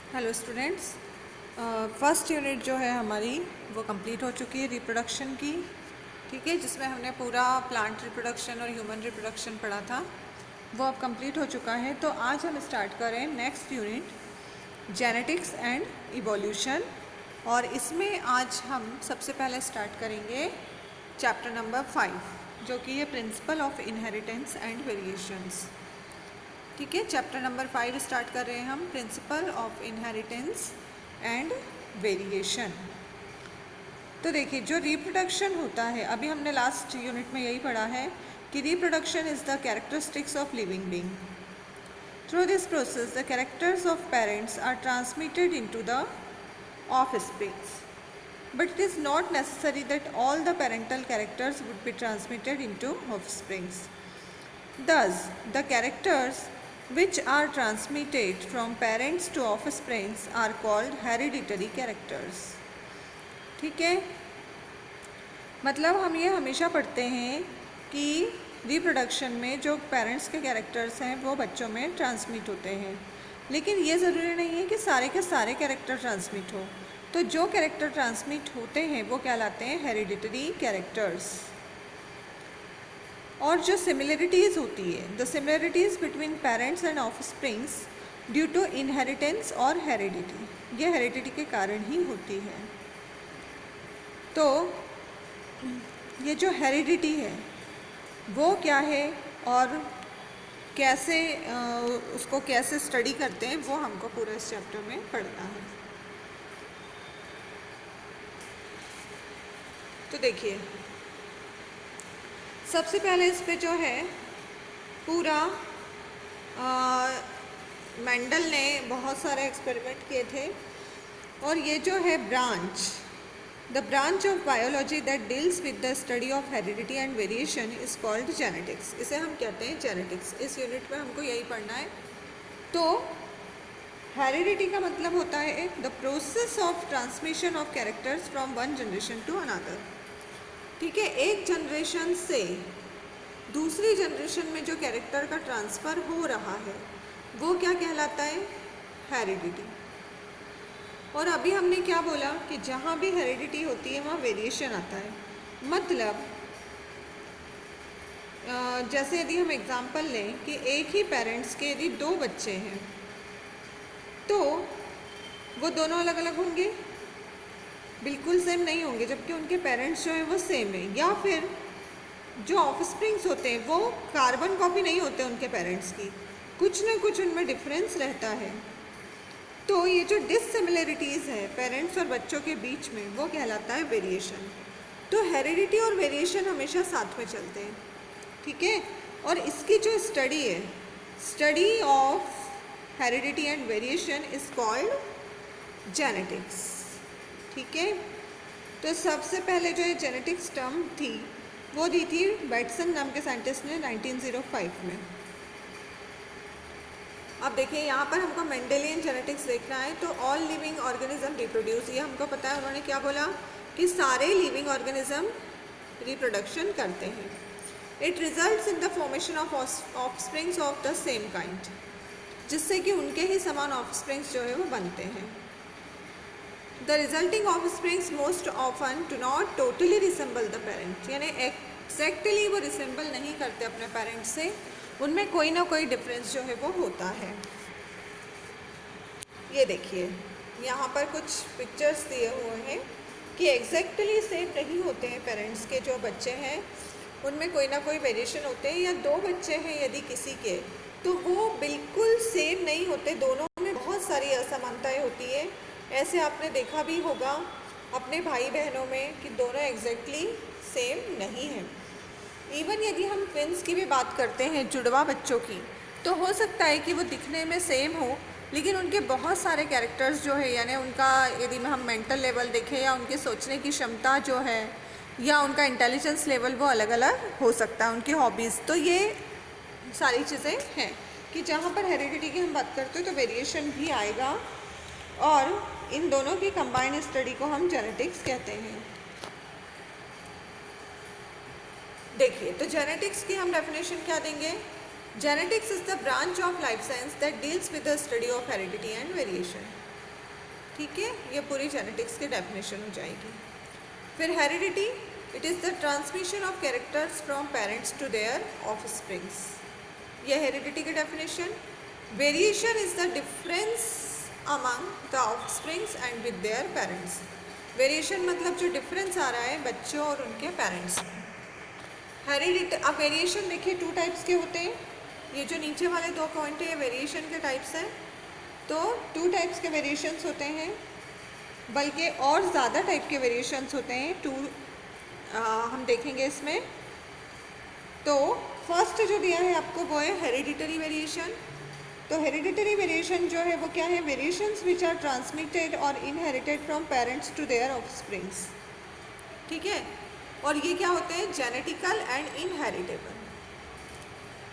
Hello students, first unit जो है हमारी वो कंप्लीट हो चुकी है रिप्रोडक्शन की। ठीक है, जिसमें हमने पूरा प्लांट रिप्रोडक्शन और ह्यूमन रिप्रोडक्शन पढ़ा था, वो अब कंप्लीट हो चुका है। तो आज हम स्टार्ट करें next unit genetics and evolution, और इसमें आज हम सबसे पहले स्टार्ट करेंगे चैप्टर नंबर 5, जो कि है principle of inheritance and variations. ठीक है, चैप्टर नंबर 5 स्टार्ट कर रहे हैं हम, principle of inheritance and variation. तो देखिए, जो रिप्रोडक्शन होता है, अभी हमने लास्ट यूनिट में यही पढ़ा है कि reproduction is the characteristics of living being. Through this process the characters of parents are transmitted into the offsprings, but it is not necessary that all the parental characters would be transmitted into offsprings. Thus, the characters which are transmitted from parents to offsprings are called hereditary characters. ठीक है, मतलब हम ये हमेशा पढ़ते हैं कि reproduction में जो पेरेंट्स के कैरेक्टर्स हैं वो बच्चों में ट्रांसमिट होते हैं, लेकिन ये ज़रूरी नहीं है कि सारे के सारे कैरेक्टर ट्रांसमिट हो। तो जो कैरेक्टर ट्रांसमिट होते हैं वो कहलाते हैं हेरिडिटरी कैरेक्टर्स। और जो सिमिलरिटीज़ होती है, the similarities between parents and offsprings due to inheritance और हेरिडिटी, ये हेरिडिटी के कारण ही होती है। तो ये जो हेरिडिटी है वो क्या है और कैसे उसको कैसे स्टडी करते हैं, वो हमको पूरा इस चैप्टर में पढ़ना है। तो देखिए, सबसे पहले इस पे जो है पूरा मेंडल ने बहुत सारे एक्सपेरिमेंट किए थे, और ये जो है branch, the branch of biology that deals with the study of heredity and variation is called genetics. इसे हम कहते हैं जेनेटिक्स। इस यूनिट में हमको यही पढ़ना है। तो हेरिडिटी का मतलब होता है the process of transmission of characters from one generation to another. ठीक है, एक जनरेशन से दूसरी जनरेशन में जो कैरेक्टर का ट्रांसफ़र हो रहा है वो क्या कहलाता है? हेरिडिटी। और अभी हमने क्या बोला कि जहाँ भी हेरिडिटी होती है वहाँ वेरिएशन आता है। मतलब जैसे यदि हम एग्जांपल लें कि एक ही पेरेंट्स के यदि दो बच्चे हैं तो वो दोनों अलग अलग होंगे? बिल्कुल सेम नहीं होंगे, जबकि उनके पेरेंट्स जो हैं वो सेम है। या फिर जो ऑफस्प्रिंग्स होते हैं वो कार्बन कॉपी नहीं होते उनके पेरेंट्स की, कुछ ना कुछ उनमें डिफरेंस रहता है। तो ये जो डिससिमिलरिटीज़ है पेरेंट्स और बच्चों के बीच में, वो कहलाता है वेरिएशन। तो हेरिडिटी और वेरिएशन हमेशा साथ में चलते हैं। ठीक है, और इसकी जो स्टडी है, study of heredity and variation is called genetics. ठीक है, तो सबसे पहले जो ये जेनेटिक्स टर्म थी वो दी थी बैटसन नाम के साइंटिस्ट ने 1905 में। अब देखिए, यहाँ पर हमको मेंडेलियन जेनेटिक्स देखना है। तो ऑल लिविंग ऑर्गेनिज्म रिप्रोड्यूस, ये हमको पता है। उन्होंने क्या बोला कि सारे लिविंग ऑर्गेनिज्म रिप्रोडक्शन करते हैं। It results in the formation of offsprings of the same kind, जिससे कि उनके ही समान ऑफस्प्रिंग्स जो है वो बनते हैं। The resulting offsprings most often do not totally resemble the parent, यानी एक्जैक्टली वो रिसेंबल नहीं करते अपने पेरेंट्स से, उनमें कोई ना कोई डिफरेंस जो है वो होता है। ये देखिए, यहाँ पर कुछ पिक्चर्स दिए हुए हैं कि एग्जैक्टली सेम नहीं होते हैं पेरेंट्स के जो बच्चे हैं, उनमें कोई ना कोई वेरिएशन होते हैं। या दो बच्चे हैं यदि किसी के, तो वो बिल्कुल सेम नहीं होते, दोनों में बहुत सारी असमानताएं होती है। ऐसे आपने देखा भी होगा अपने भाई बहनों में कि दोनों एग्जैक्टली सेम नहीं हैं। इवन यदि हम ट्विंस की भी बात करते हैं, जुड़वा बच्चों की, तो हो सकता है कि वो दिखने में सेम हो, लेकिन उनके बहुत सारे कैरेक्टर्स जो है, यानी उनका यदि हम मेंटल लेवल देखें या उनके सोचने की क्षमता जो है या उनका इंटेलिजेंस लेवल, वो अलग अलग हो सकता है, उनकी हॉबीज़। तो ये सारी चीज़ें हैं कि जहाँ पर हेरिडिटी की हम बात करते हैं तो वेरिएशन भी आएगा, और इन दोनों की कंबाइंड स्टडी को हम जेनेटिक्स कहते हैं। देखिए, तो जेनेटिक्स की हम डेफिनेशन क्या देंगे? Genetics is the branch of life science that deals with the study of heredity and variation. ठीक है, ये पूरी जेनेटिक्स की डेफिनेशन हो जाएगी। फिर heredity, it is the transmission of characters from parents to their offsprings, ये हेरिडिटी की definition. Variation is the difference among the offsprings and with their parents, variation मतलब जो डिफरेंस आ रहा है बच्चों और उनके पेरेंट्स में। हेरिडिटी, अब वेरिएशन देखिए टू टाइप्स के होते हैं, ये जो नीचे वाले दो पॉइंट है वेरिएशन के टाइप्स हैं, तो टू टाइप्स के वेरिएशंस होते हैं, बल्कि और ज़्यादा टाइप के वेरिएशंस होते हैं। हम देखेंगे इसमें। तो फर्स्ट जो दिया है आपको वो है हेरिडिटरी वेरिएशन। तो हेरिडिटरी वेरिएशन जो है वो क्या है, वेरिएशंस विच आर ट्रांसमिटेड और inherited from parents to their offsprings, ठीक है। और ये क्या होते हैं, जेनेटिकल एंड इनहेरिटेबल,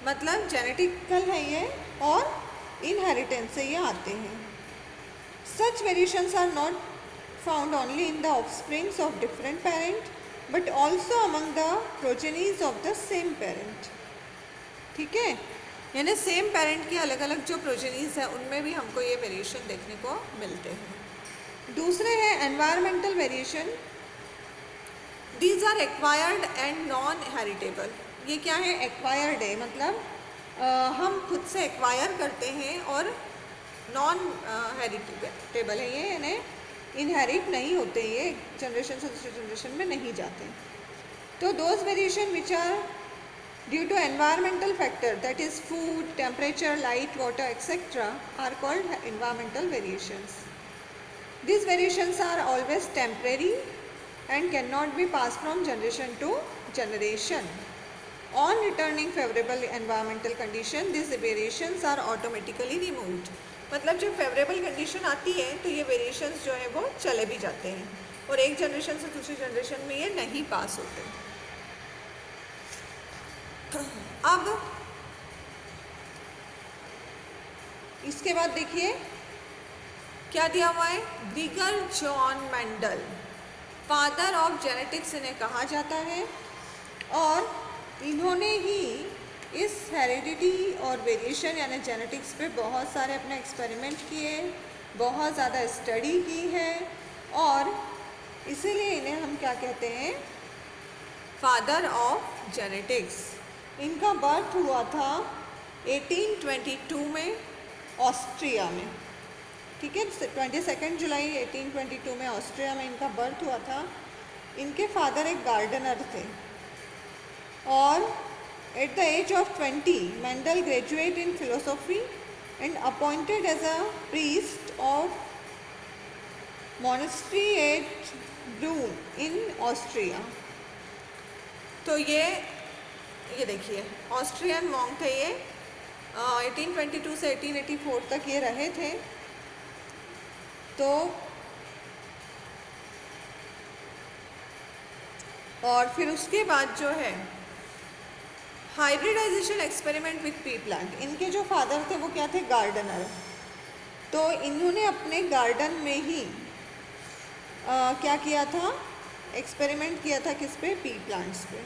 मतलब जेनेटिकल है ये और इनहेरिटेंस से ये आते हैं। Such variations are not found only in the offsprings of different parent but also among the progenies of the same parent, ठीक है। यानी सेम पेरेंट की अलग अलग जो प्रोजेनीज है उनमें भी हमको ये वेरिएशन देखने को मिलते हैं। दूसरे हैं environmental variation, these are acquired and non heritable. ये क्या है, एक्वायर्ड है, मतलब हम खुद से एक्वायर करते हैं, और नॉन हेरिटेबल है ये, यानी इनहेरिट नहीं होते, ये जनरेशन से दूसरी जनरेशन में नहीं जाते। तो those variation which are due to environmental factor, that is food, temperature, light, water etcetera, are called environmental variations. These variations are always temporary and cannot be passed from generation to generation. On returning favorable environmental condition, these variations are automatically removed. मतलब जब favourable condition आती है तो ये variations जो है वो चले भी जाते हैं, और एक जनरेशन से दूसरी जनरेशन में ये नहीं पास होते। अब इसके बाद देखिए क्या दिया हुआ है, ग्रीगर John Mendel, father of genetics इन्हें कहा जाता है, और इन्होंने ही इस हेरिडिटी और वेरिएशन यानी जेनेटिक्स पे बहुत सारे अपने एक्सपेरिमेंट किए, बहुत ज़्यादा स्टडी की है, और इसीलिए इन्हें हम क्या कहते हैं, फादर ऑफ जेनेटिक्स। इनका बर्थ हुआ था 1822 में ऑस्ट्रिया में, ठीक है, 22 जुलाई 1822 में ऑस्ट्रिया में इनका बर्थ हुआ था। इनके फादर एक गार्डनर थे, और at the age of 20 Mendel graduate in philosophy and appointed as a priest of monastery at Brunn in Austria. तो ये देखिए ऑस्ट्रियन मॉन्क थे ये, 1822 से 1884 तक ये रहे थे। तो और फिर उसके बाद जो है hybridization experiment with pea plant, इनके जो फादर थे वो क्या थे, गार्डनर। तो इन्होंने अपने गार्डन में ही क्या किया था, एक्सपेरिमेंट किया था, किस पे, पी प्लांट्स पे,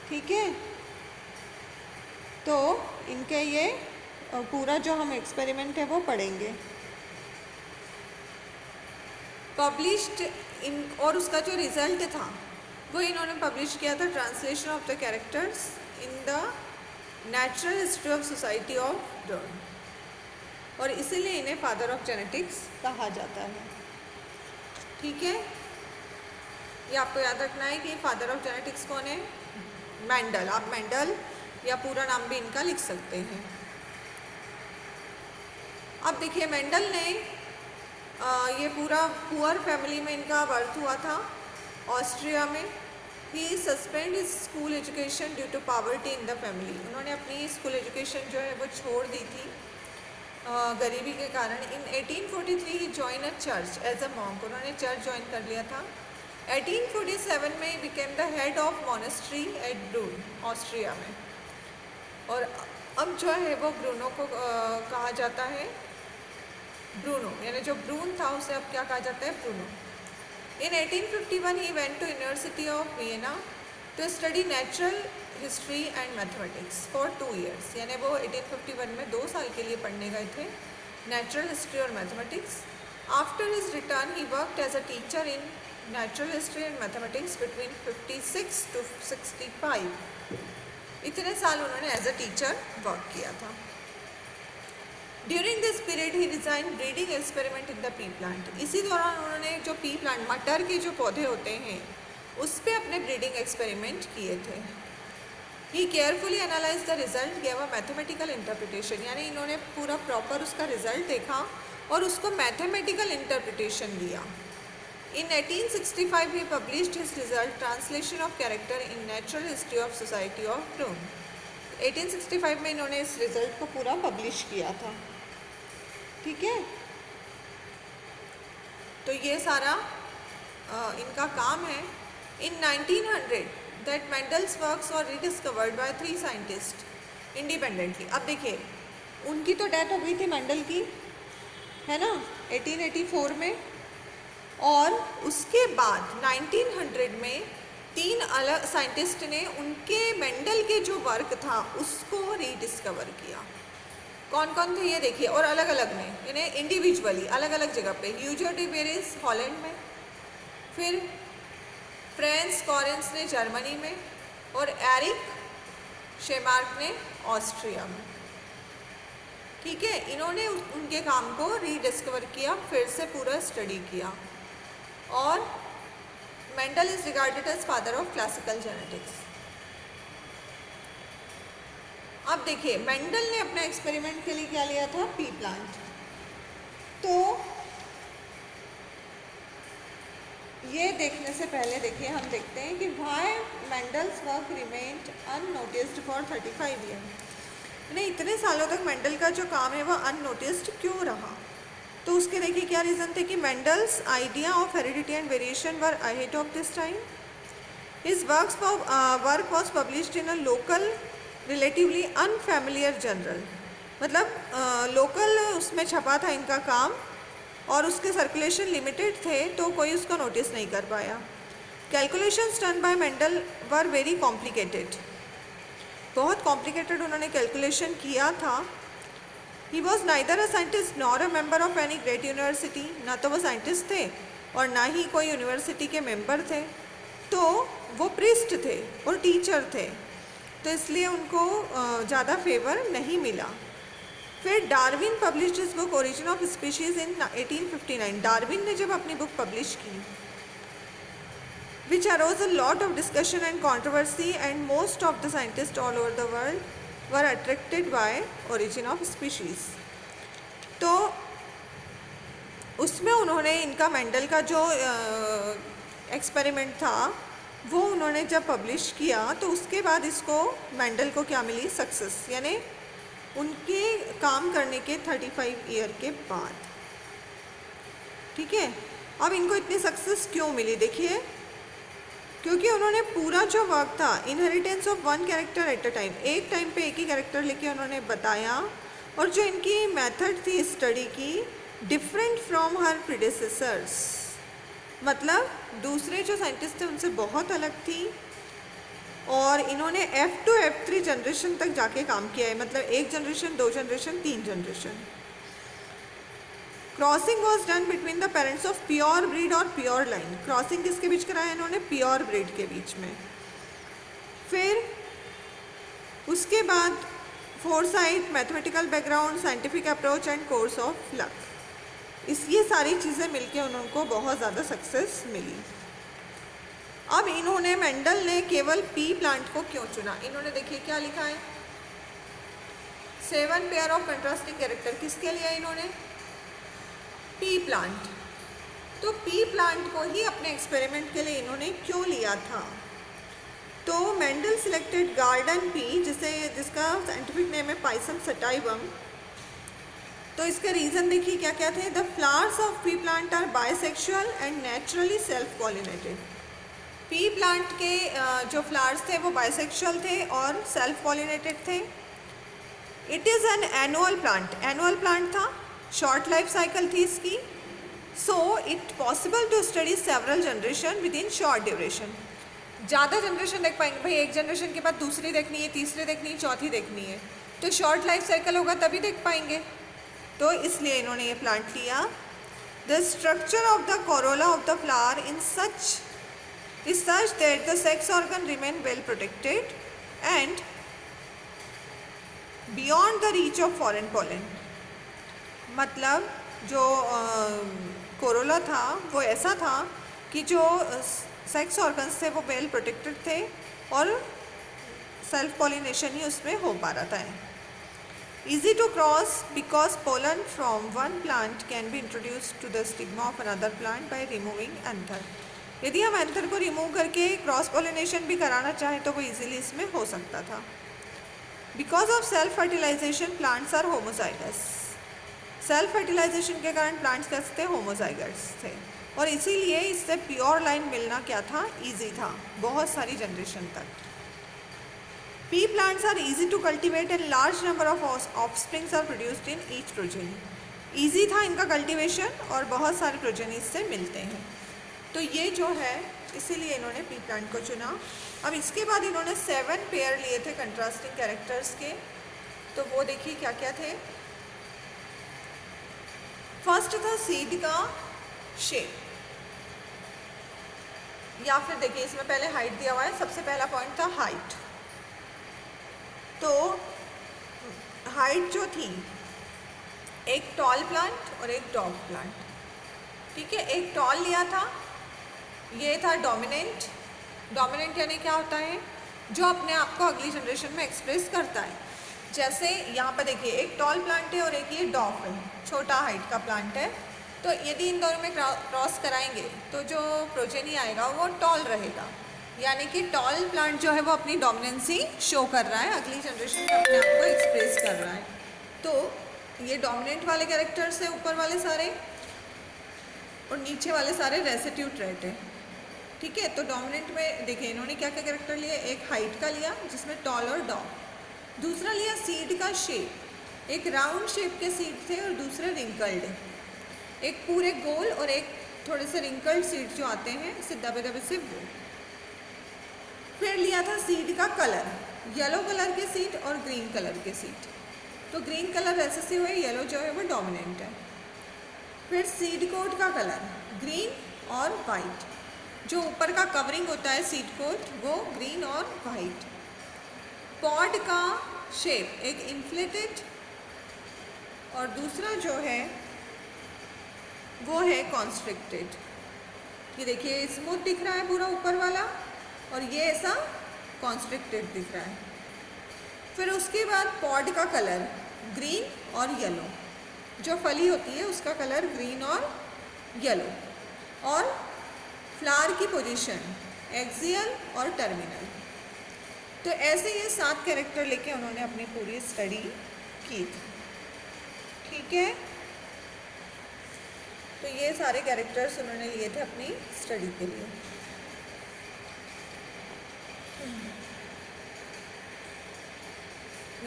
ठीक है। तो इनके ये पूरा जो हम एक्सपेरिमेंट है वो पढ़ेंगे। पब्लिश्ड इन, और उसका जो रिज़ल्ट था वो इन्होंने पब्लिश किया था, translation of the characters in the natural history of society of Brunn, और इसीलिए इन्हें फादर ऑफ जेनेटिक्स कहा जाता है, ठीक है। ये आपको याद रखना है कि फादर ऑफ जेनेटिक्स कौन है, मेंडल। आप मेंडल या पूरा नाम भी इनका लिख सकते हैं। अब देखिए मेंडल ने ये पूरा पुअर फैमिली में इनका बर्थ हुआ था ऑस्ट्रिया में। He suspend his school education due to poverty in the family, उन्होंने अपनी स्कूल एजुकेशन जो है वो छोड़ दी थी गरीबी के कारण। In 1843 he join a church as a monk, उन्होंने चर्च ज्वाइन कर लिया था। 1847 में became the head of monastery at Brunn Austria में, और अब जो है वो ब्रूनो को कहा जाता है ब्रूनो, यानी जो ब्रून था उसे अब क्या कहा जाता है, Brno. In 1851 he went to university of Vienna to study natural history and mathematics for 2 years, यानी वो 1851 में 2 साल के लिए पढ़ने गए थे नेचुरल हिस्ट्री और mathematics. After his return, he worked as a teacher in natural history and mathematics between 56 to 65. इतने साल उन्होंने एज अ टीचर वर्क किया था. During this period he design breeding experiment in the P plant. इसी दौरान उन्होंने जो P plant मटर के जो पौधे होते हैं उस पर अपने ब्रीडिंग एक्सपेरिमेंट किए थे. He carefully analyse the result, gave a mathematical interpretation. यानी इन्होंने पूरा प्रॉपर उसका रिजल्ट देखा और उसको मैथमेटिकल इंटरप्रिटेशन दिया. In 1865 he published his result translation of character in natural history of society of Brunn. 1865 में इन्होंने इस रिजल्ट को पूरा पब्लिश किया था. ठीक है, तो ये सारा इनका काम है. In 1900 that Mendel's works were rediscovered by 3 scientists independently. अब देखिए उनकी तो डेथ हो गई थी मेंडल की, है ना, 1884 में. और उसके बाद 1900 में 3 अलग साइंटिस्ट ने उनके मेंडल के जो वर्क था उसको रीडिस्कवर किया. कौन कौन थे ये देखिए, और अलग अलग ने, यानी इंडिविजुअली अलग अलग जगह पे. यूजो डी बेरिस हॉलैंड में, फिर फ्रांस कॉरेंस ने जर्मनी में, और एरिक शेमार्क ने ऑस्ट्रिया में. ठीक है, इन्होंने उनके काम को रीडिस्कवर किया, फिर से पूरा स्टडी किया. और Mendel is regarded as father of classical genetics. अब देखिए मेंडल ने अपने एक्सपेरिमेंट के लिए क्या लिया था, पी प्लांट. तो ये देखने से पहले देखिए हम देखते हैं कि why Mendel's work remained unnoticed for 35 years. नहीं, इतने सालों तक मेंडल का जो काम है वह अननोटिस्ड क्यों रहा. तो उसके देखिए क्या रीज़न थे कि Mendel's idea of heredity and variation were ahead of this time. His work was published in a local relatively unfamiliar journal. मतलब लोकल उसमें छपा था इनका काम, और उसके सर्कुलेशन लिमिटेड थे तो कोई उसको नोटिस नहीं कर पाया. Calculations done by Mendel were very complicated. बहुत कॉम्प्लिकेटेड उन्होंने कैलकुलेशन किया था. He was neither a scientist nor a member of any great university. ना तो वो साइंटिस्ट थे और ना ही कोई यूनिवर्सिटी के मेंबर थे. तो वो प्रीस्ट थे और टीचर थे, तो इसलिए उनको ज़्यादा फेवर नहीं मिला. फिर Darwin published his book origin of species in 1859. Darwin ने जब अपनी बुक पब्लिश की, which arose a lot of discussion and controversy, and most of the scientists all over the world were attracted by origin of species. तो उसमें उन्होंने इनका Mendel का जो एक्सपेरिमेंट था वो उन्होंने जब पब्लिश किया तो उसके बाद इसको मेंडल को क्या मिली, सक्सेस. यानी उनके काम करने के 35 ईयर के बाद. ठीक है, अब इनको इतनी सक्सेस क्यों मिली देखिए, क्योंकि उन्होंने पूरा जो वर्क था inheritance of one character at a time, एक टाइम पे एक ही कैरेक्टर लेके उन्होंने बताया. और जो इनकी मेथड थी स्टडी की डिफरेंट फ्रॉम हर प्रीडेसेसर्स, मतलब दूसरे जो साइंटिस्ट थे उनसे बहुत अलग थी. और इन्होंने F2 F3 जनरेशन तक जाके काम किया है, मतलब 1 generation 2 generation 3 generation. Crossing was done between the parents of pure breed और प्योर लाइन. क्रॉसिंग किसके बीच कराया इन्होंने, प्योर ब्रीड के बीच में. फिर उसके बाद foresight, mathematical background, scientific approach and course of luck, ये सारी चीज़ें मिलके उनको बहुत ज़्यादा सक्सेस मिली. अब इन्होंने मेंडल ने केवल पी प्लांट को क्यों चुना, इन्होंने देखिए क्या लिखा है, 7 पेयर ऑफ कंट्रास्टिंग कैरेक्टर. किसके लिए इन्होंने, पी प्लांट. तो पी प्लांट को ही अपने एक्सपेरिमेंट के लिए इन्होंने क्यों लिया था. तो मेंडल सिलेक्टेड गार्डन पी, जिसका साइंटिफिक नेम है पाइसम सटाइवम. तो इसका रीज़न देखिए क्या क्या थे. The flowers of pea plant are bisexual and naturally self pollinated. Pea plant के जो फ्लावर्स थे वो बायसेक्सुअल थे और सेल्फ पॉलिनेटेड थे. It is an annual plant, annual plant था, शॉर्ट लाइफ साइकिल थी इसकी. So it possible to study several generation within short duration. ज़्यादा जनरेशन देख पाएंगे भाई, एक जनरेशन के बाद दूसरी देखनी है, तीसरी देखनी है, चौथी देखनी है, तो शॉर्ट लाइफ साइकिल होगा तभी देख पाएंगे. तो इसलिए इन्होंने ये प्लांट लिया. The structure of the corolla of the flower is such that the sex organ remain well protected and beyond the reach of foreign pollen. मतलब जो कोरोला था वो ऐसा था कि जो सेक्स ऑर्गन्स थे वो वेल प्रोटेक्टेड थे और सेल्फ पॉलिनेशन ही उसमें हो पा रहा था. Easy to cross because pollen from one plant can be introduced to the stigma of another plant by removing anther. यदि हम एंथर को रिमूव करके क्रॉस पॉलिनेशन भी कराना चाहें तो वो इजीली इसमें हो सकता था. Because of self fertilization plants are homozygous. Self fertilization के कारण प्लांट्स कैसे थे? होमोजाइगस थे और इसीलिए इससे प्योर लाइन मिलना क्या था? ईजी था बहुत सारी जनरेशन तक. Pea plants are easy to cultivate and large number of offsprings are produced in each progeny. Easy था इनका कल्टीवेशन और बहुत सारे प्रोजेनी से मिलते हैं. तो ये जो है इसीलिए इन्होंने पी प्लांट को चुना. अब इसके बाद इन्होंने 7 पेयर लिए थे कंट्रास्टिंग कैरेक्टर्स के. तो वो देखिए क्या क्या थे. फर्स्ट था सीड का शेप, या फिर देखिए इसमें पहले हाइट दिया हुआ है. सबसे पहला पॉइंट था हाइट. तो हाइट जो थी एक टॉल प्लांट और एक डॉग प्लांट. ठीक है, एक टॉल लिया था, ये था डोमिनेंट. डोमिनेंट यानी क्या होता है? जो अपने आप को अगली जनरेशन में एक्सप्रेस करता है. जैसे यहाँ पर देखिए एक टॉल प्लांट है और एक ये डॉग है, छोटा हाइट का प्लांट है. तो यदि इन दोनों में क्रॉस कराएंगे तो जो प्रोजेनी आएगा वो टॉल रहेगा. यानी कि टॉल प्लांट जो है वो अपनी डोमिनेंसी शो कर रहा है, अगली जनरेशन में अपने आप को एक्सप्रेस कर रहा है. तो ये डोमिनेंट वाले कैरेक्टर्स है ऊपर वाले सारे, और नीचे वाले सारे रेसिड्यू ट्रेट है. ठीक है, तो डोमिनेंट में देखिए इन्होंने क्या क्या कैरेक्टर लिए. एक हाइट का लिया जिसमें टॉल और डॉग. दूसरा लिया सीड का शेप, एक राउंड शेप के सीड थे और दूसरे रिंकल्ड. एक पूरे गोल और एक थोड़े से रिंकल्ड सीड जो आते हैं इससे दबे दबे से वो. फिर लिया था सीड का कलर, येलो कलर के सीड और ग्रीन कलर के सीड. तो ग्रीन कलर रेसेसिव है, येलो जो है वो डोमिनेंट है. फिर सीड कोट का कलर ग्रीन और वाइट. जो ऊपर का कवरिंग होता है सीड कोट वो ग्रीन और वाइट. पॉड का शेप एक इन्फ्लेटेड और दूसरा जो है वो है कॉन्स्ट्रिक्टेड. ये देखिए स्मूथ दिख रहा है पूरा ऊपर वाला और ये ऐसा कॉन्स्ट्रिक्टेड दिख रहा है. फिर उसके बाद पॉड का कलर ग्रीन और येलो. जो फली होती है उसका कलर ग्रीन और येलो. और फ्लावर की पोजीशन एक्सियल और टर्मिनल. तो ऐसे ये 7 कैरेक्टर लेके उन्होंने अपनी पूरी स्टडी की थी. ठीक है, तो ये सारे कैरेक्टर्स उन्होंने लिए थे अपनी स्टडी के लिए.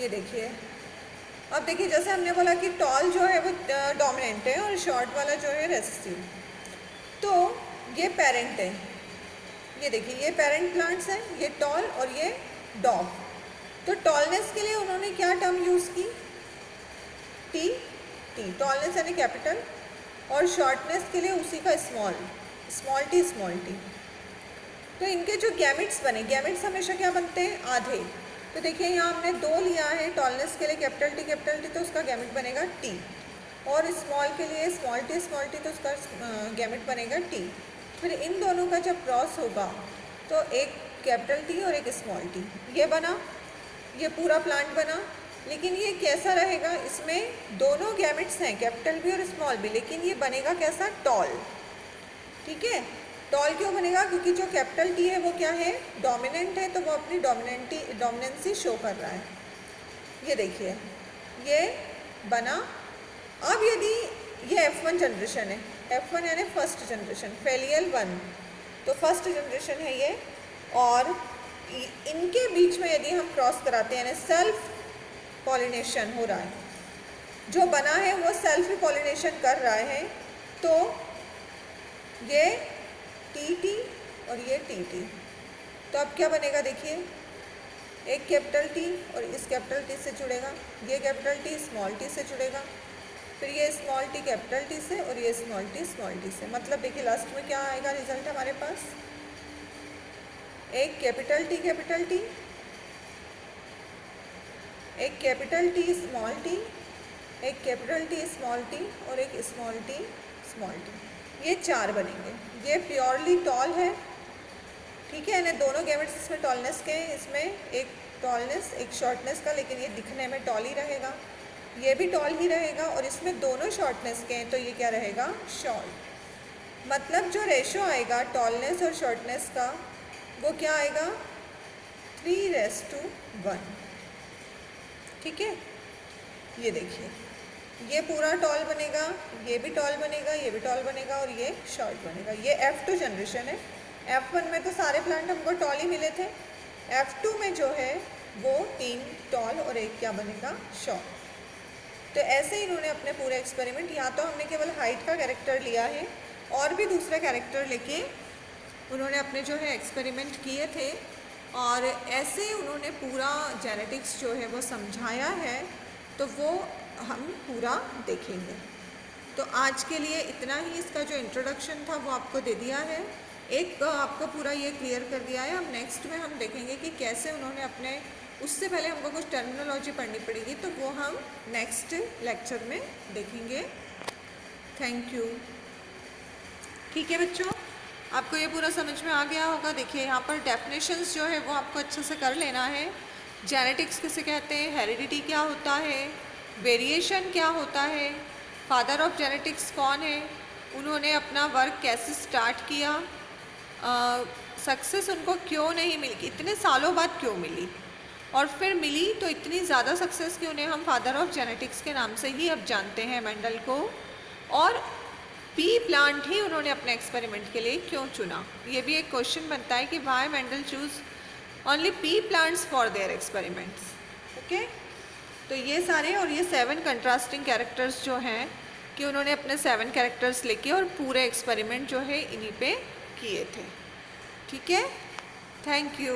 ये देखिए, अब देखिए जैसे हमने बोला कि टॉल जो है वो डोमिनेंट है और शॉर्ट वाला जो है रेसेसिव. तो ये पेरेंट है. ये देखिए ये पेरेंट प्लांट्स हैं, ये टॉल और ये डॉग. तो टॉलनेस के लिए उन्होंने क्या टर्म यूज़ की? टी. टॉलनेस यानी कैपिटल, और शॉर्टनेस के लिए उसी का स्मॉल टी. तो इनके जो गैमेट्स बने, गैमेट्स हमेशा क्या बनते हैं? आधे. तो देखिए यहाँ हमने 2 लिया है टॉलनेस के लिए कैपिटल टी, तो उसका गैमेट बनेगा टी. और स्मॉल के लिए स्मॉल टी तो उसका गैमेट बनेगा टी. फिर इन दोनों का जब क्रॉस होगा तो एक कैपिटल टी और एक स्मॉल टी ये बना. ये पूरा प्लांट बना. लेकिन ये कैसा रहेगा? इसमें दोनों गैमेट्स हैं, कैपिटल भी और स्मॉल भी, लेकिन ये बनेगा कैसा? टॉल. ठीक है, टॉल क्यों बनेगा? क्योंकि जो कैपिटल टी है वो क्या है? डोमिनेंट है, तो वो अपनी डोमिनेंसी शो कर रहा है. ये देखिए ये बना. अब यदि ये F1 जनरेशन है, F1 यानी फर्स्ट जनरेशन, फेलियल 1, तो फर्स्ट जनरेशन है ये. और इनके बीच में यदि हम क्रॉस कराते हैं, यानी सेल्फ पॉलिनेशन हो रहा है, जो बना है वो सेल्फ पॉलिनेशन कर रहा है, तो ये टी और ये टी. तो अब क्या बनेगा? देखिए एक कैपिटल टी और इस कैपिटल टी से जुड़ेगा, ये कैपिटल टी स्मॉल टी से जुड़ेगा, फिर ये स्मॉल टी कैपिटल टी से और ये स्मॉल टी से। मतलब देखिए लास्ट में क्या आएगा रिजल्ट हमारे पास, एक कैपिटल टी, एक कैपिटल टी स्मॉल टी, एक कैपिटल टी स्मॉल टी और एक स्मॉल टी। ये 4 बनेंगे। ये प्योरली टॉल है, ठीक है, यानी दोनों गैमेट्स इसमें टॉलनेस के हैं, इसमें एक टॉलनेस एक शॉर्टनेस का, लेकिन ये दिखने में टॉल ही रहेगा, ये भी टॉल ही रहेगा, और इसमें दोनों शॉर्टनेस के हैं तो ये क्या रहेगा, शॉर्ट। मतलब जो रेशो आएगा टॉलनेस और शॉर्टनेस का वो क्या आएगा, 3:1। ठीक है, ये देखिए ये पूरा टॉल बनेगा, ये भी टॉल बनेगा, ये भी टॉल बनेगा और ये शॉर्ट बनेगा। ये F2 जनरेशन है। F1 में तो सारे प्लांट हमको टॉल ही मिले थे, F2 में जो है वो 3 टॉल और एक क्या बनेगा, शॉर्ट। तो ऐसे ही इन्होंने अपने पूरे एक्सपेरिमेंट, या तो हमने केवल हाइट का कैरेक्टर लिया है और भी दूसरा कैरेक्टर लेके उन्होंने अपने जो है एक्सपेरिमेंट किए थे, और ऐसे उन्होंने पूरा जेनेटिक्स जो है वो समझाया है, तो वो हम पूरा देखेंगे। तो आज के लिए इतना ही, इसका जो इंट्रोडक्शन था वो आपको दे दिया है, एक आपको पूरा ये क्लियर कर दिया है। अब नेक्स्ट में हम देखेंगे कि कैसे उन्होंने अपने, उससे पहले हमको कुछ टर्मिनोलॉजी पढ़नी पड़ेगी, तो वो हम नेक्स्ट लेक्चर में देखेंगे। Thank you. ठीक है बच्चों, आपको ये पूरा समझ में आ गया होगा। देखिए यहाँ पर डेफिनेशंस जो है वो आपको अच्छे से कर लेना है। जेनेटिक्स किसे कहते हैं, हेरिडिटी क्या होता है, वेरिएशन क्या होता है, फादर ऑफ जेनेटिक्स कौन है, उन्होंने अपना वर्क कैसे स्टार्ट किया, सक्सेस उनको क्यों नहीं मिली, इतने सालों बाद क्यों मिली, और फिर मिली तो इतनी ज़्यादा सक्सेस कि उन्हें हम फादर ऑफ जेनेटिक्स के नाम से ही अब जानते हैं मेंडल को, और पी प्लांट ही उन्होंने अपने एक्सपेरिमेंट के लिए क्यों चुना। ये भी एक क्वेश्चन बनता है कि why Mendel choose only pea plants for their experiments. Okay, तो ये सारे, और ये 7 कंट्रास्टिंग कैरेक्टर्स जो हैं कि उन्होंने अपने 7 कैरेक्टर्स लेके और पूरे एक्सपेरिमेंट जो है इन्हीं पे किए थे। ठीक है, थैंक यू।